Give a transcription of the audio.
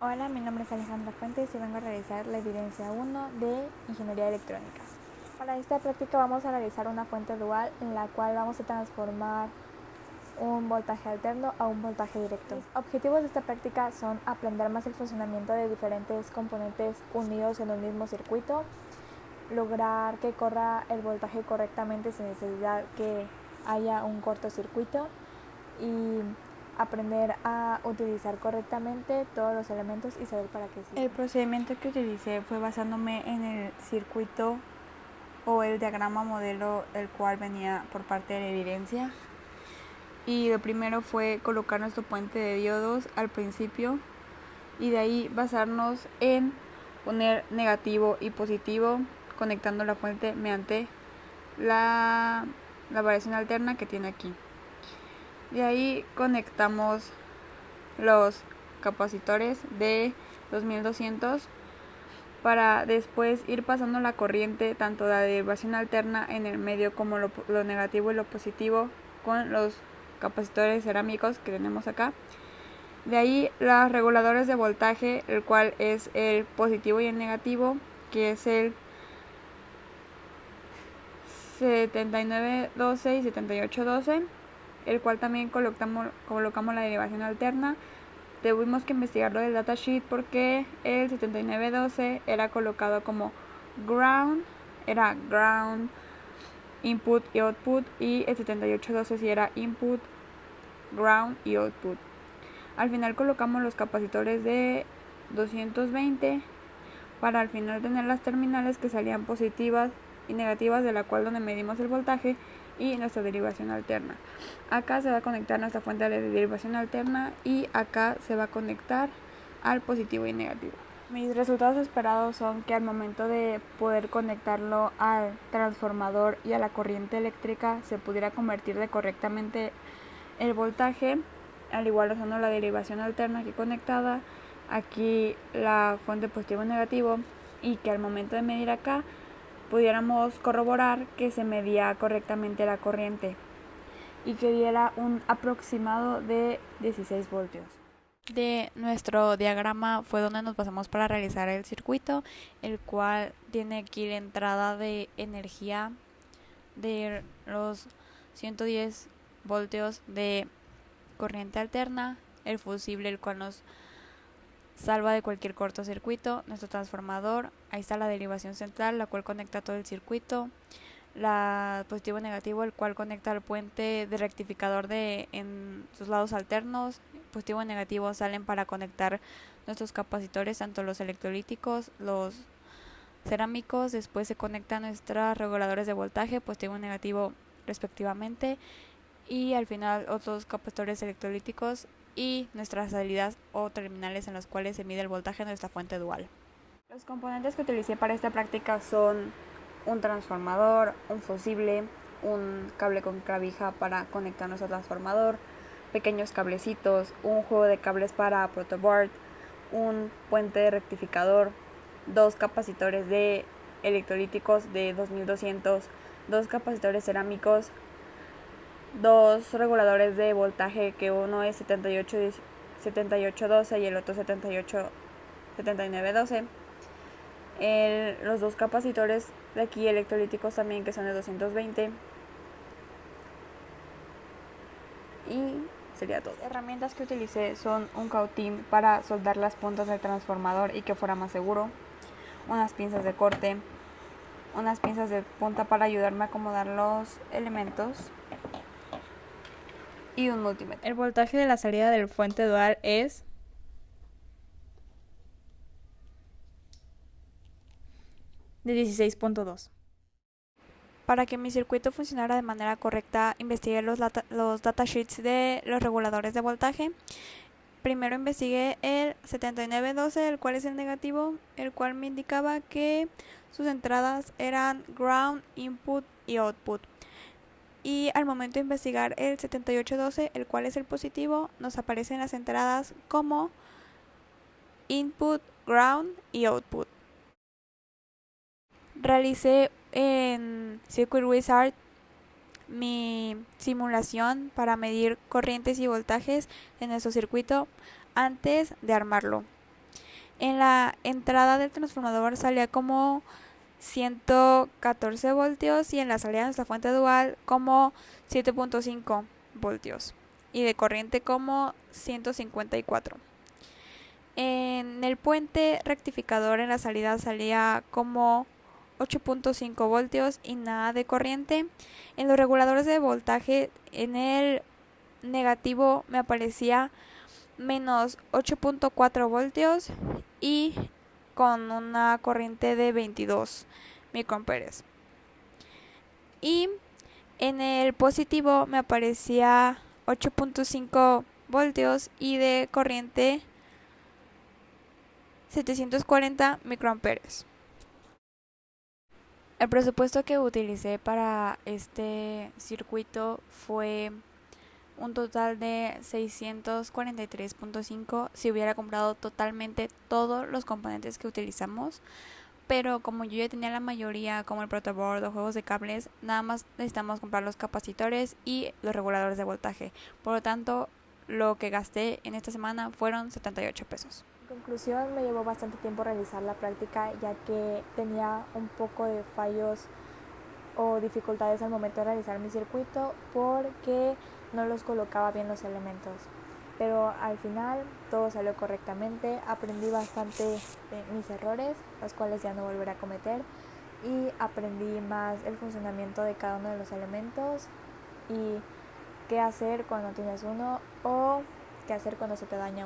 Hola, mi nombre es Alejandra Fuentes y vengo a realizar la evidencia 1 de Ingeniería Electrónica. Para esta práctica vamos a realizar una fuente dual en la cual vamos a transformar un voltaje alterno a un voltaje directo. Los objetivos de esta práctica son aprender más el funcionamiento de diferentes componentes unidos en un mismo circuito, lograr que corra el voltaje correctamente sin necesidad que haya un cortocircuito y aprender a utilizar correctamente todos los elementos y saber para qué sirven. El procedimiento que utilicé fue basándome en el circuito o el diagrama modelo el cual venía por parte de la evidencia. Y lo primero fue colocar nuestro puente de diodos al principio y de ahí basarnos en poner negativo y positivo conectando la fuente mediante la variación alterna que tiene aquí. De ahí conectamos los capacitores de 2200 para después ir pasando la corriente, tanto la derivación alterna en el medio como lo negativo y lo positivo con los capacitores cerámicos que tenemos acá. De ahí los reguladores de voltaje, el cual es el positivo y el negativo, que es el 7912 y 7812, el cual también colocamos la derivación alterna. Tuvimos que investigarlo del datasheet porque el 7912 era colocado como ground, era ground, input y output, y el 7812 sí era input, ground y output. Al final colocamos los capacitores de 220 para al final tener las terminales que salían positivas y negativas, de la cual donde medimos el voltaje y nuestra derivación alterna. Acá se va a conectar nuestra fuente de derivación alterna y acá se va a conectar al positivo y negativo. Mis resultados esperados son que al momento de poder conectarlo al transformador y a la corriente eléctrica se pudiera convertir correctamente el voltaje, al igual usando la derivación alterna aquí conectada, aquí la fuente positivo y negativo, y que al momento de medir acá pudiéramos corroborar que se medía correctamente la corriente y que diera un aproximado de 16 voltios. De nuestro diagrama fue donde nos pasamos para realizar el circuito, el cual tiene aquí la entrada de energía de los 110 voltios de corriente alterna, el fusible, el cual nos salva de cualquier cortocircuito, nuestro transformador, ahí está la derivación central, la cual conecta todo el circuito, la positivo y negativo, el cual conecta al puente de rectificador en sus lados alternos. Positivo y negativo salen para conectar nuestros capacitores, tanto los electrolíticos, los cerámicos. Después se conectan nuestros reguladores de voltaje, positivo y negativo respectivamente, y al final otros capacitores electrolíticos y nuestras salidas o terminales en las cuales se mide el voltaje de nuestra fuente dual. Los componentes que utilicé para esta práctica son un transformador, un fusible, un cable con clavija para conectar nuestro transformador, pequeños cablecitos, un juego de cables para protoboard, un puente de rectificador, dos capacitores de electrolíticos de 2200, dos capacitores cerámicos, dos reguladores de voltaje, que uno es 7812 y el otro 7912, los dos capacitores de aquí electrolíticos también, que son de 220, y sería todo. Las herramientas que utilicé son un cautín para soldar las puntas del transformador y que fuera más seguro, unas pinzas de corte, unas pinzas de punta para ayudarme a acomodar los elementos y un multímetro. El voltaje de la salida del fuente dual es de 16.2. Para que mi circuito funcionara de manera correcta, investigué los datasheets de los reguladores de voltaje. Primero investigué el 7912, el cual es el negativo, el cual me indicaba que sus entradas eran ground, input y output. Y al momento de investigar el 7812, el cual es el positivo, nos aparecen las entradas como input, ground y output. Realicé en Circuit Wizard mi simulación para medir corrientes y voltajes en nuestro circuito antes de armarlo. En la entrada del transformador salía como 114 voltios y en la salida de nuestra fuente dual como 7.5 voltios y de corriente como 154. En el puente rectificador en la salida salía como 8.5 voltios y nada de corriente. En los reguladores de voltaje en el negativo me aparecía menos 8.4 voltios y con una corriente de 22 microamperes. Y en el positivo me aparecía 8.5 voltios y de corriente 740 microamperes. El presupuesto que utilicé para este circuito fue un total de 643.5 si hubiera comprado totalmente todos los componentes que utilizamos, pero como yo ya tenía la mayoría, como el protoboard o juegos de cables, nada más necesitamos comprar los capacitores y los reguladores de voltaje. Por lo tanto, lo que gasté en esta semana fueron 78 pesos. En conclusión, me llevó bastante tiempo realizar la práctica, ya que tenía un poco de fallos o dificultades al momento de realizar mi circuito porque no los colocaba bien los elementos. Pero al final todo salió correctamente, aprendí bastante de mis errores, los cuales ya no volveré a cometer, y aprendí más el funcionamiento de cada uno de los elementos y qué hacer cuando tienes uno o qué hacer cuando se te daña uno.